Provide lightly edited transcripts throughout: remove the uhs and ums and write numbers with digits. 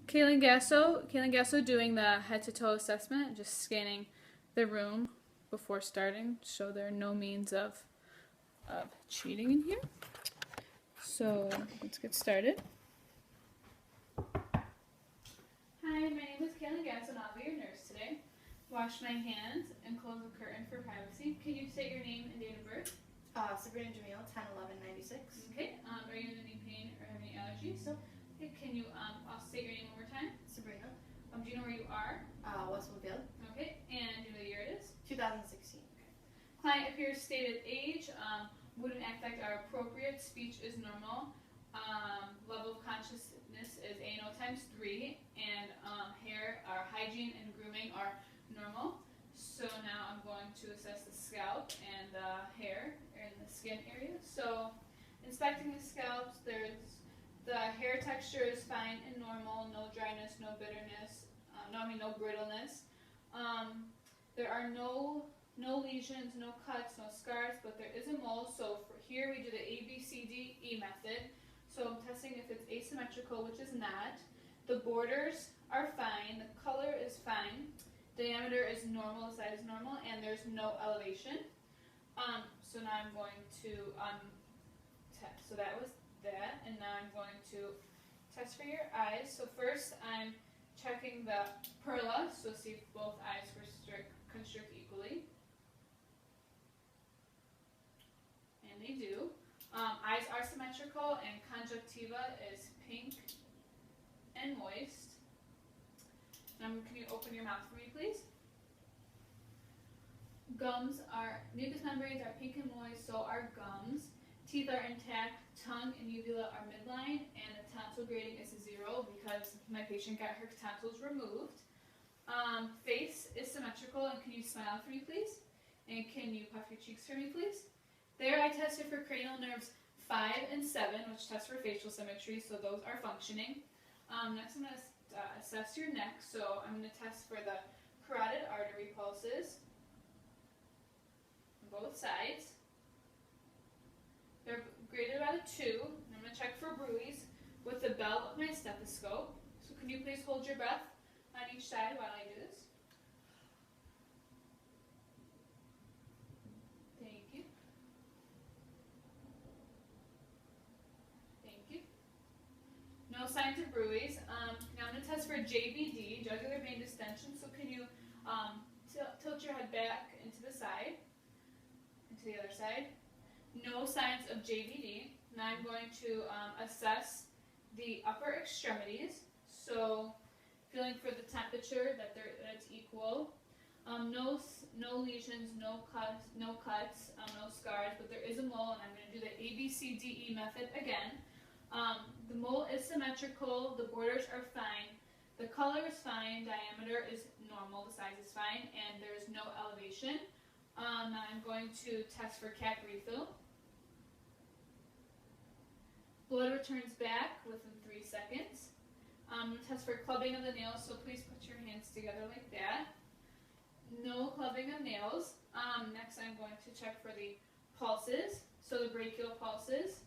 Kailyn Gasso doing the head-to-toe assessment, just scanning the room before starting, so there are no means of cheating in here. So let's get started. Hi, my name is Kailyn Gasso and I'll be your nurse today. Wash my hands and close the curtain for privacy. Can you state your name and date of birth? Sabrina Jamil, 10/11/96. Okay. Are you in any pain or have any allergies? No. Okay. Can you I'll state your name one more time? Sabrina. Do you know where you are? Westwoodville. Okay. And do you know the year it is? 2016. Okay. Client appears stated age. Mood and affect are appropriate. Speech is normal. Level of consciousness is A&O times 3. And hair, or hygiene and grooming are normal. So now I'm going to assess the scalp and the hair and the skin area. So inspecting the scalps, the hair texture is fine and normal, no dryness, no bitterness, no brittleness. There are no lesions, no cuts, no scars, but there is a mole. So for here we do the ABCDE method. So I'm testing if it's asymmetrical, which is not. The borders are fine, the color is fine. Diameter is normal, the size is normal, and there's no elevation. So now I'm going to test. So that was that, and now I'm going to test for your eyes. So first I'm checking the perla, so see if both eyes constrict equally. And they do. Eyes are symmetrical, and conjunctiva is pink and moist. Now, can you open your mouth for me, please? Mucous membranes are pink and moist, so are gums. Teeth are intact, tongue and uvula are midline, and the tonsil grading is 0 because my patient got her tonsils removed. Face is symmetrical, and can you smile for me, please? And can you puff your cheeks for me, please? There I tested for cranial nerves 5 and 7, which test for facial symmetry, so those are functioning. Next I'm going to assess your neck, so I'm going to test for the carotid artery pulses on both sides. They're graded about a 2. And I'm going to check for bruits with the belt of my stethoscope. So can you please hold your breath on each side while I do this? Thank you. Thank you. No signs of bruits. Now I'm going to test for JVD, jugular vein distension. So can you tilt your head back into the side, into the other side? No signs of JVD. Now I'm going to assess the upper extremities. So feeling for the temperature that it's equal. No lesions, no cuts, no scars, but there is a mole, and I'm going to do the ABCDE method again. The mole is symmetrical, the borders are fine, the color is fine, diameter is normal, the size is fine, and there is no elevation. Now I'm going to test for cap refill. Blood returns back within 3 seconds. I'm going to test for clubbing of the nails, so please put your hands together like that. No clubbing of nails. Next I'm going to check for the pulses, so the brachial pulses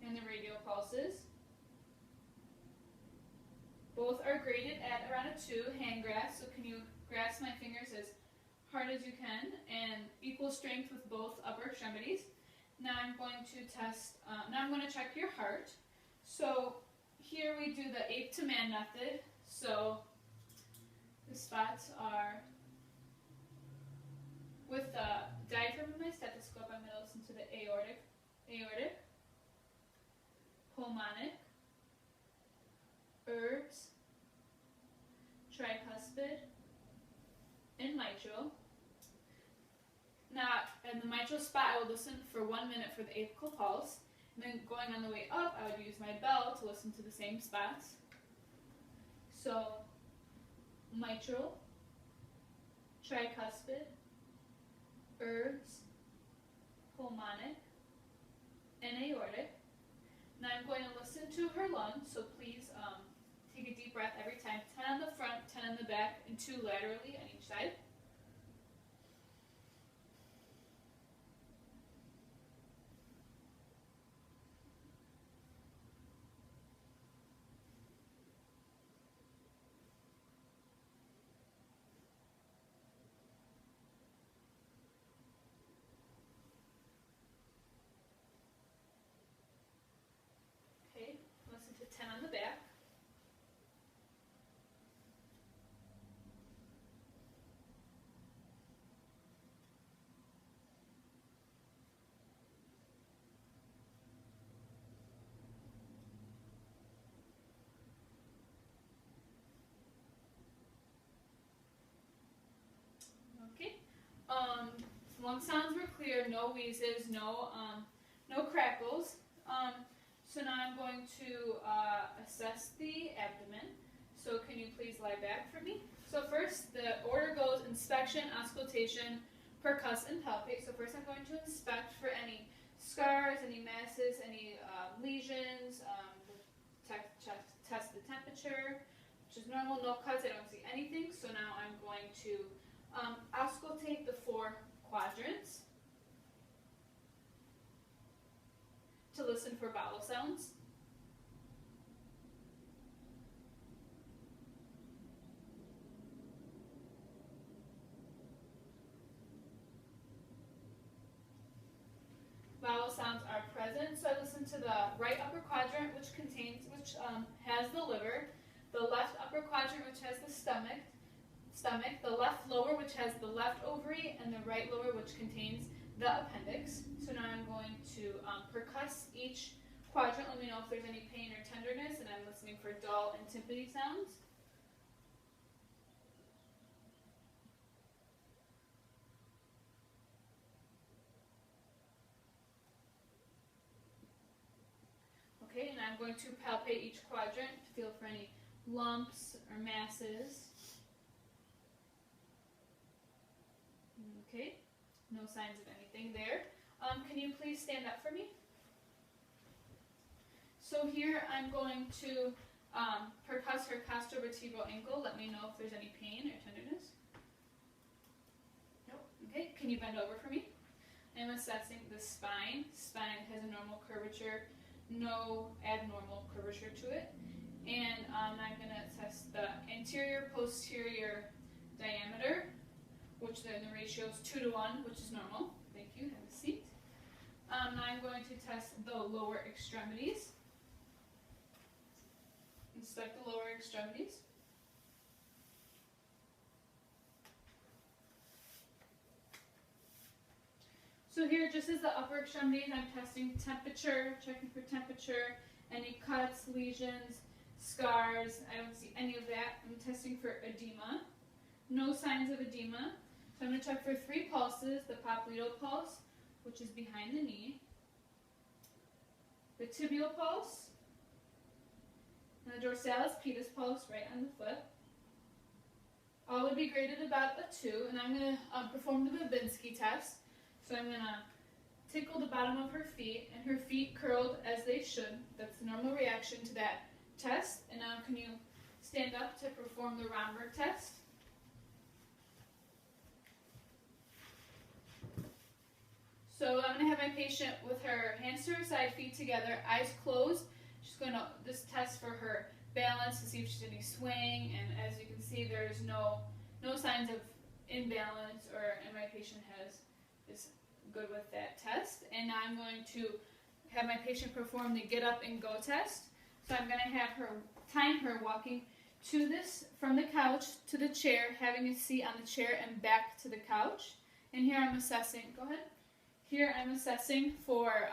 and the radial pulses. Both are graded at around a 2, hand grasp, so can you grasp my fingers as hard as you can, and equal strength with both upper extremities. Now I'm going to test, now I'm going to check your heart. So here we do the ape to man method. So the spots are with the diaphragm of my stethoscope. I'm going to listen to the aortic, pulmonic, herbs, tricuspid, and mitral. Now, in the mitral spot, I would listen for 1 minute for the apical pulse. And then going on the way up, I would use my bell to listen to the same spots. So, mitral, tricuspid, herbs, pulmonic, and aortic. Now I'm going to listen to her lungs, so please take a deep breath every time. 10 on the front, 10 on the back, and 2 laterally on each side. 10 on the back. Okay. Lung sounds were clear, no wheezes, no crackles. So now I'm going to assess the abdomen. So can you please lie back for me? So first, the order goes inspection, auscultation, percuss, and palpate. So first I'm going to inspect for any scars, any masses, any lesions, test the temperature, which is normal, no cuts, I don't see anything. So now I'm going to auscultate the 4 quadrants to listen for vowel sounds. Vowel sounds are present, so I listen to the right upper quadrant, which has the liver, the left upper quadrant, which has the stomach, the left lower, which has the left ovary, and the right lower, which contains the appendix. So now I'm going to percuss each quadrant. Let me know if there's any pain or tenderness, and I'm listening for dull and timpani sounds. Okay, and I'm going to palpate each quadrant to feel for any lumps or masses. Okay, no signs of anything there. Can you please stand up for me? So here I'm going to percuss her costovertebral ankle. Let me know if there's any pain or tenderness. Nope. Okay, can you bend over for me? I'm assessing the spine. Spine has a normal curvature, no abnormal curvature to it. And I'm going to test the anterior-posterior diameter, which then the ratio is 2 to 1, which is normal. Thank you. Have a seat. Now I'm going to test the lower extremities. Inspect the lower extremities. So here, just as the upper extremities, I'm testing temperature, checking for temperature, any cuts, lesions, scars. I don't see any of that. I'm testing for edema. No signs of edema. So I'm going to check for 3 pulses, the popliteal pulse, which is behind the knee, the tibial pulse, and the dorsalis pedis pulse right on the foot. All would be graded about a 2, and I'm going to perform the Babinski test. So I'm going to tickle the bottom of her feet, and her feet curled as they should. That's the normal reaction to that test. And now can you stand up to perform the Romberg test? So I'm going to have my patient with her hands to her side, feet together, eyes closed. She's going to just test for her balance to see if she's any swaying, and as you can see, there's no signs of imbalance, and my patient is good with that test. And now I'm going to have my patient perform the get up and go test. So I'm going to have her time her walking from the couch to the chair, having a seat on the chair and back to the couch. And here I'm assessing, go ahead. Here I'm assessing for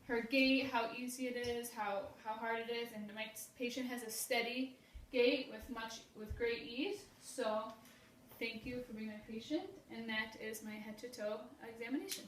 her gait, how easy it is, how hard it is, and my patient has a steady gait with great ease. So thank you for being my patient, and that is my head to toe examination.